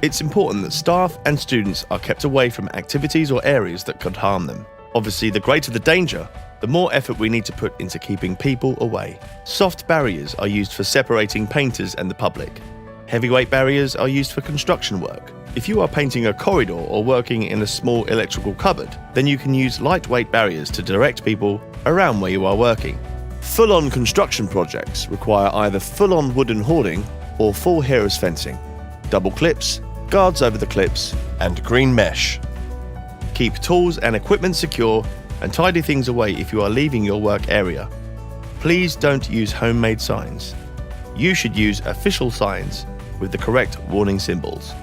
It's important that staff and students are kept away from activities or areas that could harm them. Obviously, the greater the danger, the more effort we need to put into keeping people away. Soft barriers are used for separating painters and the public. Heavyweight barriers are used for construction work. If you are painting a corridor or working in a small electrical cupboard, then you can use lightweight barriers to direct people around where you are working. Full-on construction projects require either full-on wooden hoarding or full hearers fencing, double clips, guards over the clips, and green mesh. Keep tools and equipment secure and tidy things away if you are leaving your work area. Please don't use homemade signs. You should use official signs with the correct warning symbols.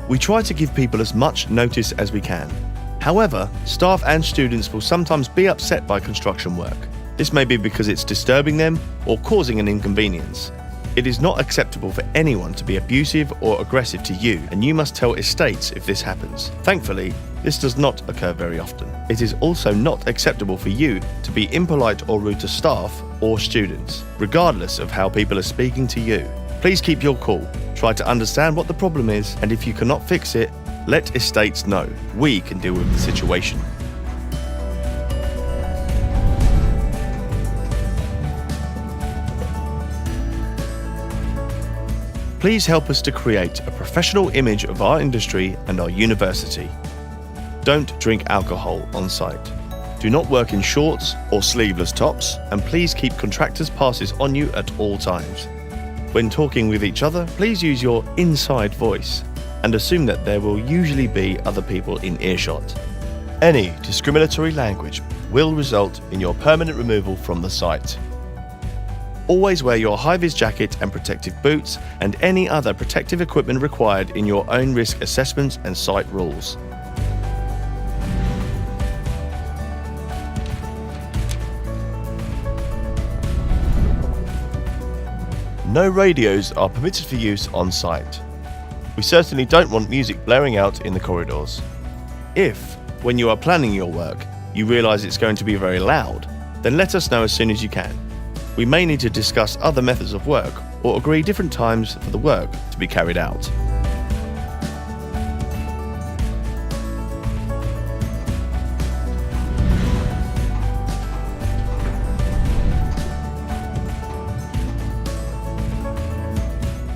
We try to give people as much notice as we can. However, staff and students will sometimes be upset by construction work. This may be because it's disturbing them or causing an inconvenience. It is not acceptable for anyone to be abusive or aggressive to you, and you must tell estates if this happens. Thankfully, this does not occur very often. It is also not acceptable for you to be impolite or rude to staff or students, regardless of how people are speaking to you. Please keep your cool. Try to understand what the problem is, and if you cannot fix it, let estates know. We can deal with the situation. Please help us to create a professional image of our industry and our university. Don't drink alcohol on site. Do not work in shorts or sleeveless tops, and please keep contractors' passes on you at all times. When talking with each other, please use your inside voice and assume that there will usually be other people in earshot. Any discriminatory language will result in your permanent removal from the site. Always wear your high-vis jacket and protective boots and any other protective equipment required in your own risk assessments and site rules. No radios are permitted for use on site. We certainly don't want music blaring out in the corridors. If, when you are planning your work, you realise it's going to be very loud, then let us know as soon as you can. We may need to discuss other methods of work or agree different times for the work to be carried out.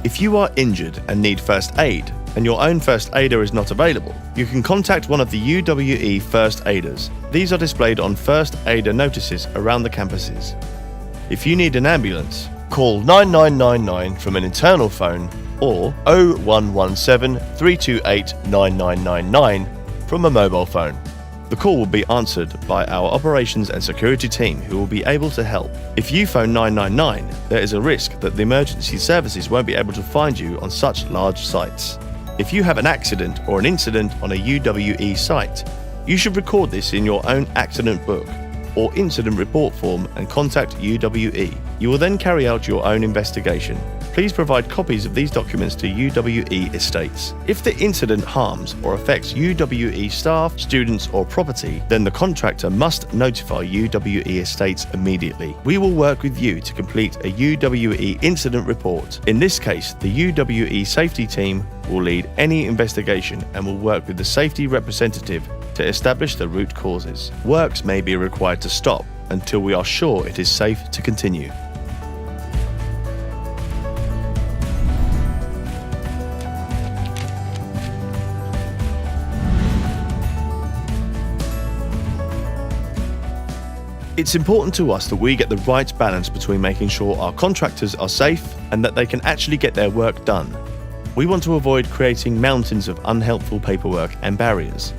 If you are injured and need first aid, and your own first aider is not available, you can contact one of the UWE first aiders. These are displayed on first aider notices around the campuses. If you need an ambulance, call 9999 from an internal phone or 0117 328 9999 from a mobile phone. The call will be answered by our operations and security team who will be able to help. If you phone 999, there is a risk that the emergency services won't be able to find you on such large sites. If you have an accident or an incident on a UWE site, you should record this in your own accident book or incident report form and contact UWE. You will then carry out your own investigation. Please provide copies of these documents to UWE estates. If the incident harms or affects UWE staff, students or property, then the contractor must notify UWE estates immediately. We will work with you to complete a UWE incident report. In this case, the UWE safety team will lead any investigation and will work with the safety representative to establish the root causes. Works may be required to stop until we are sure it is safe to continue. It's important to us that we get the right balance between making sure our contractors are safe and that they can actually get their work done. We want to avoid creating mountains of unhelpful paperwork and barriers.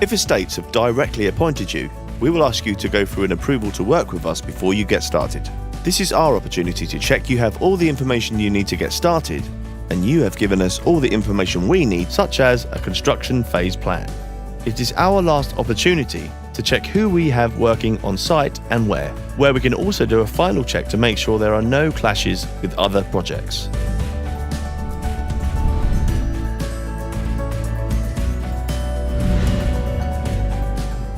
If estates have directly appointed you, we will ask you to go through an approval to work with us before you get started. This is our opportunity to check you have all the information you need to get started, and you have given us all the information we need, such as a construction phase plan. It is our last opportunity to check who we have working on site and where we can also do a final check to make sure there are no clashes with other projects.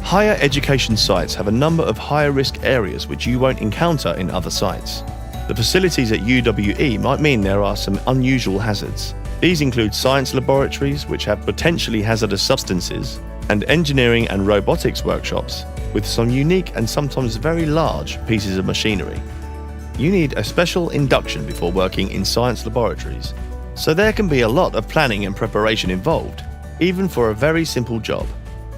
Higher education sites have a number of higher risk areas which you won't encounter in other sites. The facilities at UWE might mean there are some unusual hazards. These include science laboratories which have potentially hazardous substances, and engineering and robotics workshops with some unique and sometimes very large pieces of machinery. You need a special induction before working in science laboratories, so there can be a lot of planning and preparation involved, even for a very simple job.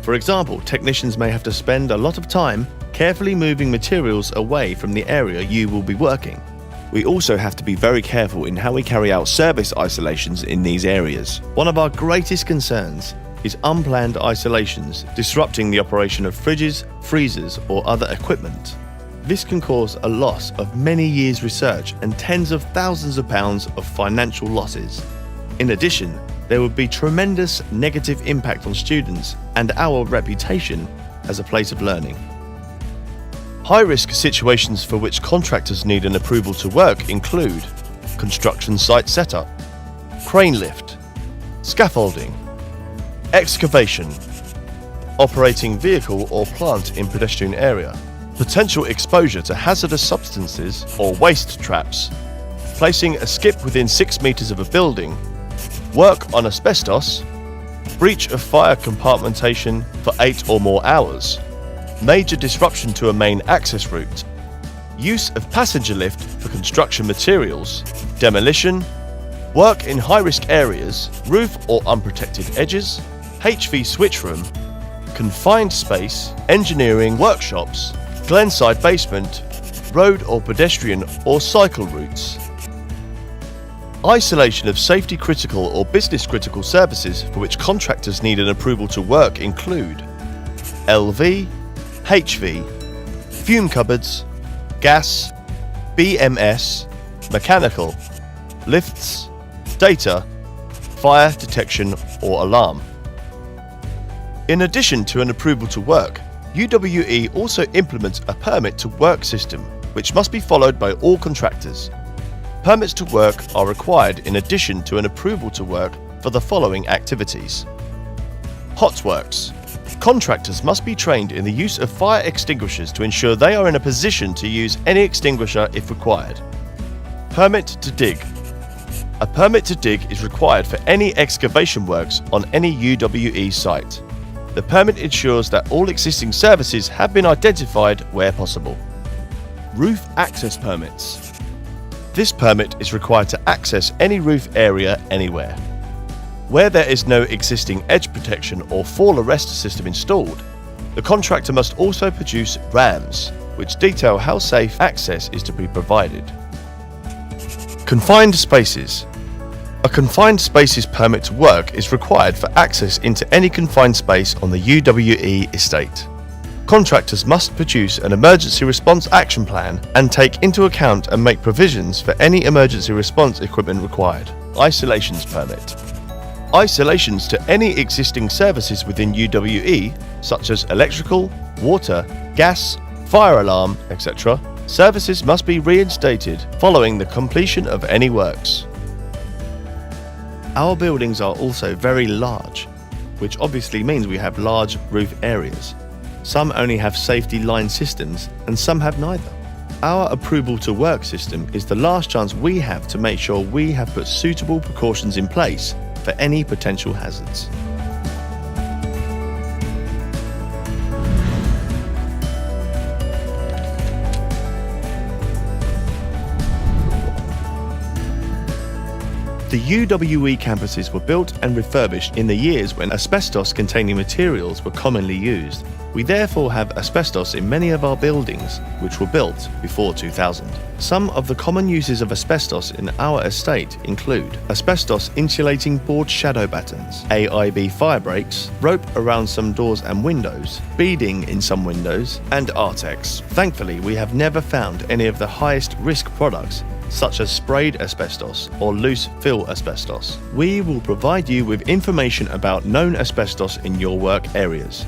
For example, technicians may have to spend a lot of time carefully moving materials away from the area you will be working. We also have to be very careful in how we carry out service isolations in these areas. One of our greatest concerns is unplanned isolations, disrupting the operation of fridges, freezers, or other equipment. This can cause a loss of many years' research and tens of thousands of pounds of financial losses. In addition, there would be tremendous negative impact on students and our reputation as a place of learning. High-risk situations for which contractors need an approval to work include construction site setup, crane lift, scaffolding, excavation, operating vehicle or plant in pedestrian area, potential exposure to hazardous substances or waste traps, placing a skip within 6 meters of a building, work on asbestos, breach of fire compartmentation for 8 or more hours, major disruption to a main access route, use of passenger lift for construction materials, demolition, work in high-risk areas, roof or unprotected edges, HV switch room, confined space, engineering workshops, glenside basement, road or pedestrian or cycle routes. Isolation of safety critical or business critical services for which contractors need an approval to work include LV, HV, fume cupboards, gas, BMS, mechanical, lifts, data, fire detection or alarm. In addition to an approval to work, UWE also implements a permit to work system which must be followed by all contractors. Permits to work are required in addition to an approval to work for the following activities. Hot works. Contractors must be trained in the use of fire extinguishers to ensure they are in a position to use any extinguisher if required. Permit to dig. A permit to dig is required for any excavation works on any UWE site. The permit ensures that all existing services have been identified where possible. Roof access permits. This permit is required to access any roof area anywhere. Where there is no existing edge protection or fall arrest system installed, the contractor must also produce RAMs, which detail how safe access is to be provided. Confined spaces. A confined spaces permit to work is required for access into any confined space on the UWE estate. Contractors must produce an emergency response action plan and take into account and make provisions for any emergency response equipment required. Isolations permit. Isolations to any existing services within UWE, such as electrical, water, gas, fire alarm, etc., services must be reinstated following the completion of any works. Our buildings are also very large, which obviously means we have large roof areas. Some only have safety line systems and some have neither. Our approval to work system is the last chance we have to make sure we have put suitable precautions in place for any potential hazards. The UWE campuses were built and refurbished in the years when asbestos-containing materials were commonly used. We therefore have asbestos in many of our buildings which were built before 2000. Some of the common uses of asbestos in our estate include asbestos insulating board shadow battens, AIB fire breaks, rope around some doors and windows, beading in some windows, and Artex. Thankfully, we have never found any of the highest risk products such as sprayed asbestos or loose fill asbestos. We will provide you with information about known asbestos in your work areas.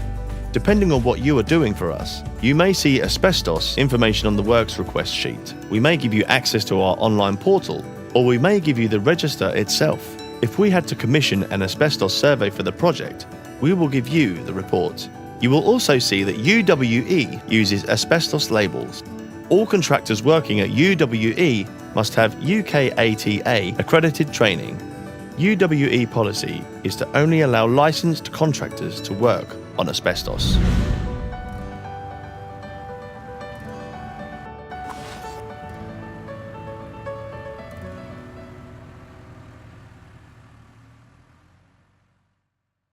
Depending on what you are doing for us, you may see asbestos information on the works request sheet. We may give you access to our online portal, or we may give you the register itself. If we had to commission an asbestos survey for the project, we will give you the report. You will also see that UWE uses asbestos labels. All contractors working at UWE must have UKATA accredited training. UWE policy is to only allow licensed contractors to work on asbestos.